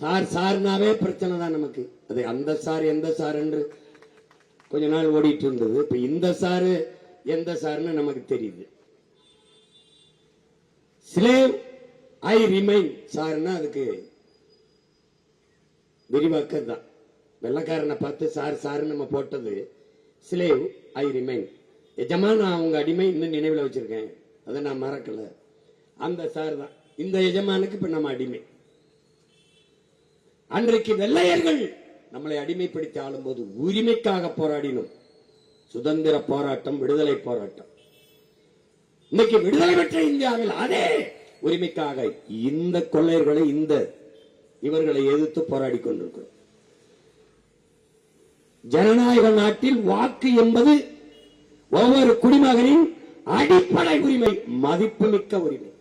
சார்னாவே பிரச்சனை தான் நமக்கு. அது அந்த சார் எந்த சார் என்று கொஞ்ச நாள் ஓடிட்டு இருந்தது. இப்ப இந்த சாரு எந்த சார்னு நமக்கு தெரியுது. ஸ்லேவ் ஐ ரிமைன் சார்னா அதுக்கு விரிவாக்கம் தான். வெள்ளக்காரனை பார்த்து சார் நம்ம போட்டது ஸ்லேவ் ஐ ரிமைன். எஜமா நான் உங்க அடிமை இன்னும் நினைவில் வச்சிருக்கேன், அதை நான் மறக்கல. அந்த சார் தான் இந்த எஜமானுக்கு இப்ப நம்ம அடிமை. அன்றைக்கு வெள்ளையர்கள் நம்மளை அடிமைப்படுத்தி ஆளும் போது உரிமைக்காக போராடினோம். சுதந்திர போராட்டம், விடுதலை போராட்டம். இன்னைக்கு விடுதலை பெற்ற இந்தியாவில் அதே உரிமைக்காக இந்த கொள்ளையர்களை இவர்களை எதிர்த்து போராடி கொண்டிருக்கிறோம். ஜனநாயக நாட்டில் வாக்கு என்பது ஒவ்வொரு குடிமகனின் அடிப்படை உரிமை, மதிப்புமிக்க உரிமை,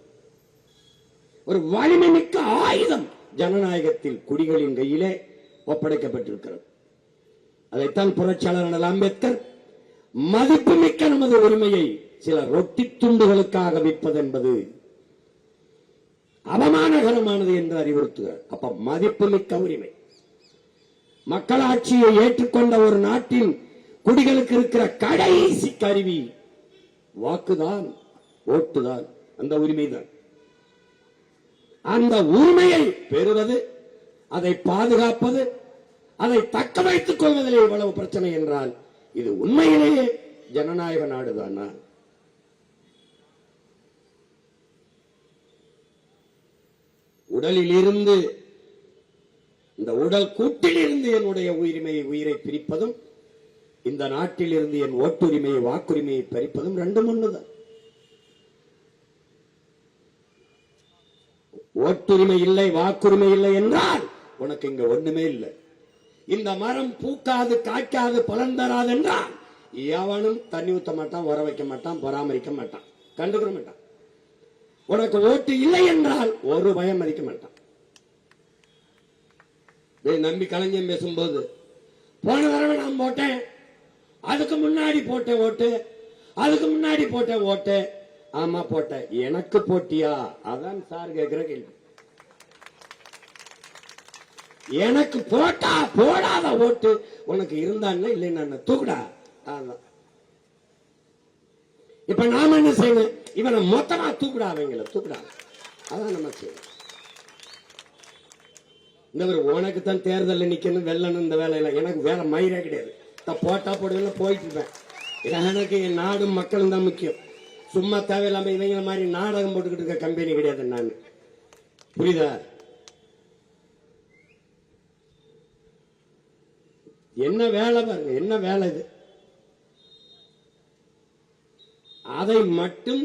ஒரு வலிமை மிக்க ஆயுதம் ஜனநாயகத்தில் குடிகளின் கையிலே ஒப்படைக்கப்பட்டிருக்கிறது. அதைத்தான் புரட்சியாளர் அம்பேத்கர் மதிப்புமிக்க நமது உரிமையை சில ரொட்டி துண்டுகளுக்காக விற்பது என்பது அவமானகரமானது என்று அறிவுறுத்துகிறார். அப்ப மதிப்புமிக்க உரிமை, மக்களாட்சியை ஏற்றுக்கொண்ட ஒரு நாட்டில் குடிகளுக்கு இருக்கிற கடைசி கருவி வாக்குதான், ஓட்டுதான். அந்த உரிமைதான். அந்த உரிமையை பெறுவது, அதை பாதுகாப்பது, அதை தக்க வைத்துக் கொள்வதிலே இவ்வளவு பிரச்சனை என்றால் இது உண்மையிலேயே ஜனநாயக நாடுதானா? உடலில் இருந்து, இந்த உடல் கூட்டில் இருந்து என்னுடைய உயிரை பிரிப்பதும், இந்த நாட்டில் இருந்து என் ஓட்டுரிமையை, வாக்குரிமையை பறிப்பதும் ரெண்டும் ஒண்ணுதான். ஓட்டுரிமை இல்லை, வாக்குரிமை இல்லை என்றால் உனக்கு இங்க ஒண்ணுமே இல்லை. இந்த மரம் பூக்காது, காய்க்காது, பலன் தராது என்றால் எவனும் தண்ணி ஊத்த மாட்டான், உர வைக்க மாட்டான், பராமரிக்க மாட்டான், கண்டுக்கிற மாட்டான். உனக்கு ஓட்டு இல்லை என்றால் ஒரு பயம் மதிக்க மாட்டான். நம்பி கலைஞன் பேசும்போது, போன தடவை நான் போட்டேன், அதுக்கு முன்னாடி போட்டேன் ஓட்டு, அதுக்கு முன்னாடி போட்டேன் ஓட்டு. ஆமா போட்டேன், எனக்கு போட்டியா? அதான் சார் கேட்கிற கேள்வி. எனக்கு போட்டா போடாத ஓட்டு உனக்கு இருந்தான்னு இல்லைன்னா தூக்குடா. இப்ப நாம என்ன செய்யணும்? இவனை மொத்தமா தூக்குடா, அவங்கள தூக்குடா. அதான் நம்ம செய்யணும். இந்த உனக்கு தான் தேர்தல் நிக்கணும், வெல்லணும், இந்த வேலையில எனக்கு வேற மயிரே கிடையாது. போட்டா போடுவேன், போயிட்டு இருப்பேன். எனக்கு என் நாடும் மக்களும் தான் முக்கியம். சும்மா தேவையில்லாம இவங்கள மாதிரி நாடகம் போட்டுக்கிட்டு இருக்க கம்பெனி கிடையாது நான். புரியுதா? என்ன வேலை பாருங்க, என்ன வேலை இது? அதை மட்டும்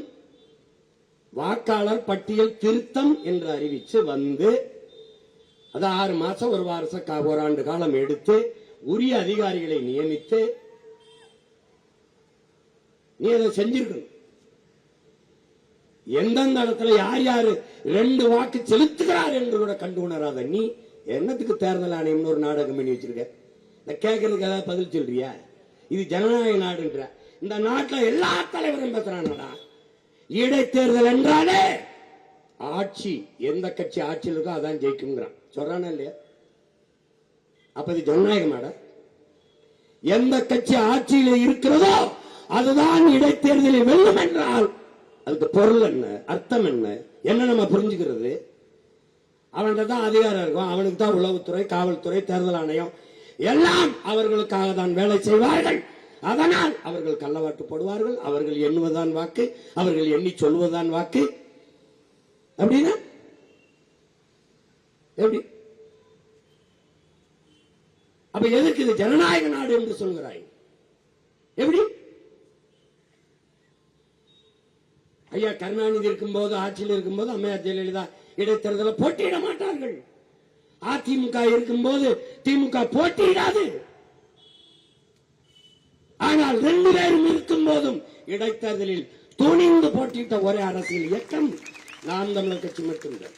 வாக்காளர் பட்டியல் திருத்தம் என்று அறிவிச்சு வந்து, அது 6 மாசம், ஒரு வருஷம், ஒரு ஆண்டு காலம் எடுத்து உரிய அதிகாரிகளை நியமித்து நீ அதை செஞ்சிருக்கணும். எந்தெந்த இடத்துல யார் யாரு 2 வாக்கு செலுத்துகிறார் என்று கூட கண்டு உணராத நீ என்னத்துக்கு தேர்தல் ஆணையம் ஒரு நாடகம் பண்ணி வச்சிருக்க? கேட்கறதுக்கு ஏதாவது பதில் சொல்றியா? இது ஜனநாயக நாடுன்ற இந்த நாட்டில் எல்லா தலைவரும் பேசுறாங்கடா. இடைத்தேர்தல் என்றாலே ஆட்சி, எந்த கட்சி ஆட்சியில் இருக்கோ அதான் ஜெயிக்குங்கிறான். சொல்றானா இல்லையா? அப்ப இது ஜனநாயகமாடா? எந்த கட்சி ஆட்சியில் இருக்கிறதோ அதுதான் இடைத்தேர்தலில் வெல்லும் என்றால் அதுக்கு பொருள் என்ன, அர்த்தம் என்ன, என்ன நம்ம புரிஞ்சுக்கிறது? அவன்கிட்ட தான் அதிகாரம் இருக்கும், அவனுக்கு தான் உளவுத்துறை, காவல்துறை, தேர்தல் ஆணையம் எல்லாம் அவர்களுக்காக தான் வேலை செய்வார்கள். அதனால் அவர்கள் கள்ளவாட்டு போடுவார்கள். அவர்கள் எண்ணுவதுதான் வாக்கு, அவர்கள் எண்ணி சொல்வதுதான் வாக்கு. அப்படின்னா எப்படி? அப்ப எதுக்கு இது ஜனநாயக நாடு என்று சொல்கிறாய்? எப்படி? ஐயா கருணாநிதி இருக்கும்போது, ஆட்சியில் இருக்கும்போது அம்மையார் ஜெயலலிதா இடைத்தேர்தலில் போட்டியிட மாட்டார்கள். அதிமுக இருக்கும்போது திமுக போட்டியிடாது. ஆனால் 2 பேரும் இருக்கும் போதும் இடைத்தேர்தலில் துணிந்து போட்டியிட்ட ஒரே அரசியல் இயக்கம் நாம் தமிழர் கட்சி மட்டும்தான்.